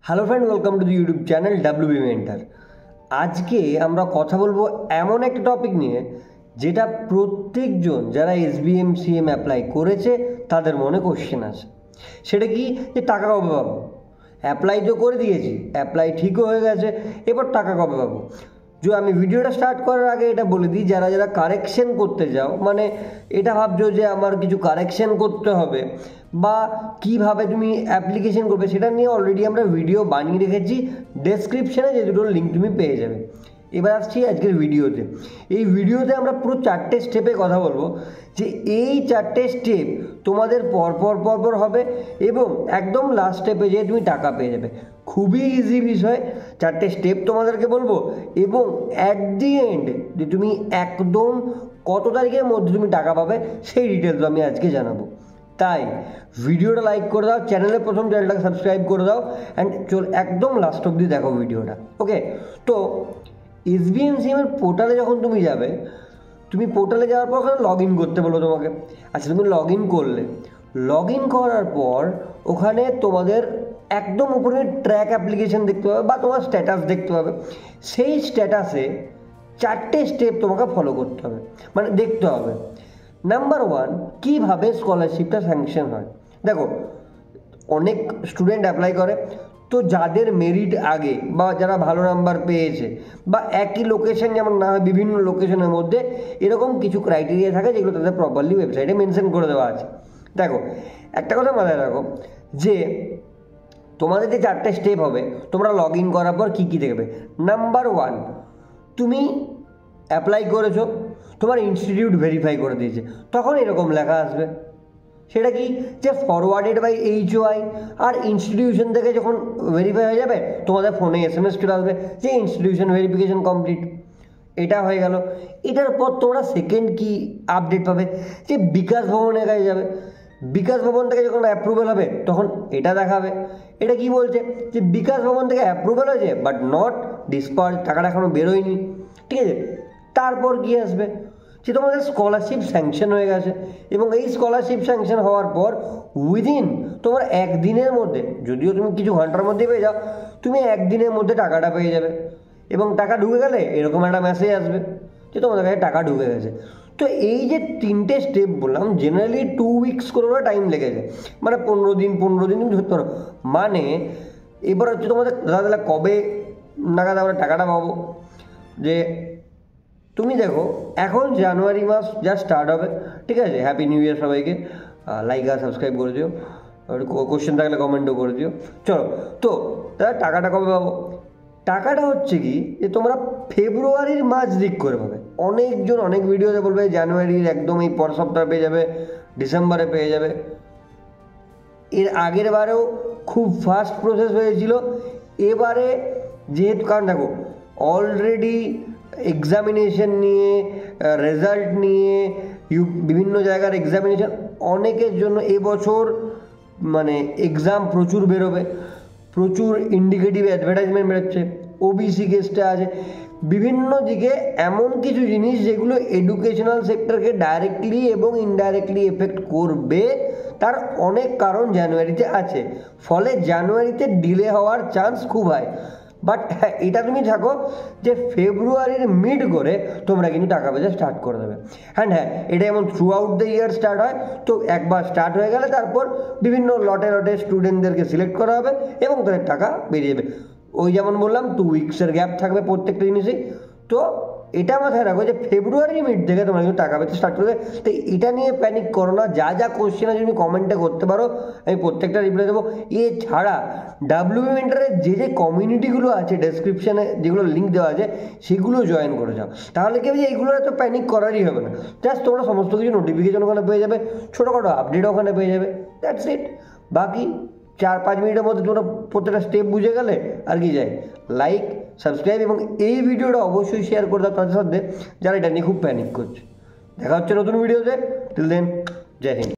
Hello friend, welcome to the YouTube channel WB mentor. আজকে আমরা কথা বলবো এমন একটা টপিক নিয়ে যেটা প্রত্যেকজন যারা এসবিএম সিএম অ্যাপ্লাই করেছে তাদের মনে কোশ্চেন আছে। সেটা কি, যে টাকা কবে পাবো? অ্যাপ্লাই তো করে দিয়েছি, অ্যাপ্লাই ঠিকও হয়ে গেছে, এবার টাকা কবে পাবো? যে আমি ভিডিওটা স্টার্ট করার আগে এটা বলে দিই, যারা যারা কারেকশন করতে যাও, মানে এটা ভাবছো যে আমার কিছু কারেকশন করতে হবে বা কিভাবে তুমি অ্যাপ্লিকেশন করবে, সেটা নিয়ে অলরেডি আমরা ভিডিও বানিয়ে রেখেছি। ডেসক্রিপশানে যে দুটোর লিঙ্ক তুমি পেয়ে যাবে। এবার আসছি আজকের ভিডিওতে। এই ভিডিওতে আমরা পুরো 4টে স্টেপে কথা বলবো, যে এই 4টে স্টেপ তোমাদের পরপর হবে এবং একদম লাস্ট স্টেপে যেয়ে তুমি টাকা পেয়ে যাবে। খুবই ইজি বিষয়, 4টে স্টেপ তোমাদেরকে বলবো এবং অ্যাট দি এন্ড যে তুমি একদম কত তারিখের মধ্যে তুমি টাকা পাবে সেই ডিটেলস আমি আজকে জানাবো। তাই ভিডিওটা লাইক করে দাও, চ্যানেলের প্রথম চ্যানেলটাকে সাবস্ক্রাইব করে দাও অ্যান্ড একদম লাস্ট অবধি দেখো ভিডিওটা। ওকে, তো এসবিএমসিএমের পোর্টালে যখন তুমি যাবে, তুমি পোর্টালে যাওয়ার পর ওখানে লগ ইন করতে বলো তোমাকে। আচ্ছা, তুমি লগ ইন করলে, লগ ইন করার পর ওখানে তোমাদের একদম উপরে ট্র্যাক অ্যাপ্লিকেশন দেখতে পাবে বা তোমার স্ট্যাটাস দেখতে পাবে। সেই স্ট্যাটাসে 4টে স্টেপ তোমাকে ফলো করতে হবে, মানে দেখতে হবে। নাম্বার 1, কীভাবে স্কলারশিপটা স্যাংশন হয়। দেখো, অনেক স্টুডেন্ট অ্যাপ্লাই করে, তো যাদের মেরিট আগে বা যারা ভালো নাম্বার পেয়েছে বা একই লোকেশন, যেমন না হয় বিভিন্ন লোকেশনের মধ্যে এরকম কিছু ক্রাইটেরিয়া থাকে যেগুলো তাদের প্রপারলি ওয়েবসাইটে মেনশন করে দেওয়া আছে। দেখো, একটা কথা মাথায় রাখো যে তোমাদের যে 4টে স্টেপ হবে, তোমরা লগ ইন করার পর কী কী দেখবে। নাম্বার 1, তুমি অ্যাপ্লাই করেছো, তোমার ইনস্টিটিউট ভেরিফাই করে দিয়েছে, তখন এরকম লেখা আসবে। সেটা কি, যে ফরওয়ার্ডেড বাই HOI, আর ইনস্টিটিউশন থেকে যখন ভেরিফাই হয়ে যাবে তোমাদের ফোনে SMS চলে আসবে যে ইনস্টিটিউশন ভেরিফিকেশন কমপ্লিট। এটা হয়ে গেল। এটার পর তোমরা সেকেন্ড কি আপডেট পাবে, যে বিকাশ ভবনের কাছে যাবে। বিকাশ ভবন থেকে যখন অ্যাপ্রুভাল হবে তখন এটা দেখাবে। এটা কি বলছে, যে বিকাশ ভবন থেকে অ্যাপ্রুভাল হয়েছে বাট নট ডিসপার্স, টাকাটা এখনও বেরোয়নি। ঠিক আছে, তারপর কি আসবে, যে তোমাদের স্কলারশিপ স্যাংশন হয়ে গেছে এবং এই স্কলারশিপ স্যাংশন হওয়ার পর উইদিন তোমার একদিনের মধ্যে, যদিও তুমি কিছু ঘন্টার মধ্যে পেয়ে যাও, তুমি একদিনের মধ্যে টাকাটা পেয়ে যাবে। এবং টাকা ঢুকে গেলে এরকম একটা মেসেজ আসবে যে তোমাদের কাছে টাকা ঢুকে গেছে। তো এই যে 3টে স্টেপ বললাম, জেনারেলি 2 উইকস করে টাইম লেগেছে, মানে 15 দিন তুমি ধরতে পারো। মানে এবার হচ্ছে তোমাদের দাদা কবে নাগাদ আমরা টাকাটা পাবো। যে তুমি দেখো, এখন জানুয়ারি মাস যা স্টার্ট হবে, ঠিক আছে, হ্যাপি নিউ ইয়ার সবাইকে। লাইক আর সাবস্ক্রাইব করে দিও, কোশ্চেন থাকলে কমেন্টও করে দিও। চলো, তো দাদা টাকাটা কবে পাবো? টাকাটা হচ্ছে কি, যে তোমরা ফেব্রুয়ারির মাঝ দিক করে পাবে। অনেকজন অনেক ভিডিওতে বলবে জানুয়ারির একদম এই পর সপ্তাহে পেয়ে যাবে, ডিসেম্বরে পেয়ে যাবে। এর আগের বারেও খুব ফাস্ট প্রসেস হয়েছিল। এবারে যেহেতু, কারণ দেখো অলরেডি এক্সামিনেশন নিয়ে, রেজাল্ট নিয়ে, বিভিন্ন জায়গার এক্সামিনেশন, অনেকের জন্য এবছর মানে এক্সাম প্রচুর বেরোবে, প্রচুর ইন্ডিকেটিভ অ্যাডভার্টাইজমেন্ট বেরোচ্ছে, ওবিসি কেসটা আছে, বিভিন্ন দিকে এমন কিছু জিনিস যেগুলো এডুকেশনাল সেক্টরকে ডাইরেক্টলি এবং ইনডাইরেক্টলি এফেক্ট করবে, তার অনেক কারণ জানুয়ারিতে আছে। ফলে জানুয়ারিতে ডিলে হওয়ার চান্স খুব হয়। বাট হ্যাঁ, এটা তুমি থাকো যে ফেব্রুয়ারির মিড করে তোমরা কিন্তু টাকা পেতে স্টার্ট করে দেবে। হ্যাঁ, এটা যেমন through out the year start হয়, তো একবার স্টার্ট হয়ে গেলে তারপর বিভিন্ন লটে স্টুডেন্টদেরকে সিলেক্ট করা হবে এবং তাদের টাকা বেরিয়ে যাবে। ওই যেমন বললাম 2 উইকসের গ্যাপ থাকবে প্রত্যেকটা জিনিসেই। তো এটা মাথায় রাখো যে ফেব্রুয়ারি মিড থেকে তোমরা কিন্তু টাকা পেতে স্টার্ট করবে। তো এটা নিয়ে প্যানিক করো না। যা কোশ্চেন আছে তুমি কমেন্টে করতে পারো, আমি প্রত্যেকটা রিপ্লাই দেবো। এছাড়া ডাব্লিউবি মেন্টরের যে কমিউনিটিগুলো আছে ডেসক্রিপশানে, যেগুলো লিঙ্ক দেওয়া আছে, সেগুলো জয়েন করে যাও। তাহলে কি হবে, যে এইগুলো এত প্যানিক করারই হবে না। জাস্ট তোমরা সমস্ত কিছু নোটিফিকেশন ওখানে পেয়ে যাবে, ছোটোখাটো আপডেট ওখানে পেয়ে যাবে। That's it. বাকি 4-5 মিনিটের মধ্যে তোমরা প্রত্যেকটা স্টেপ বুঝে গেলে আর কি যায়। লাইক, সাবস্ক্রাইব এবং এই ভিডিওটা অবশ্যই শেয়ার করে দাও তাদের সাথে যারা এটা নিয়ে খুব প্যানিক করছে। দেখা হচ্ছে নতুন ভিডিওতে। টিল দেন, জয় হিন্দ।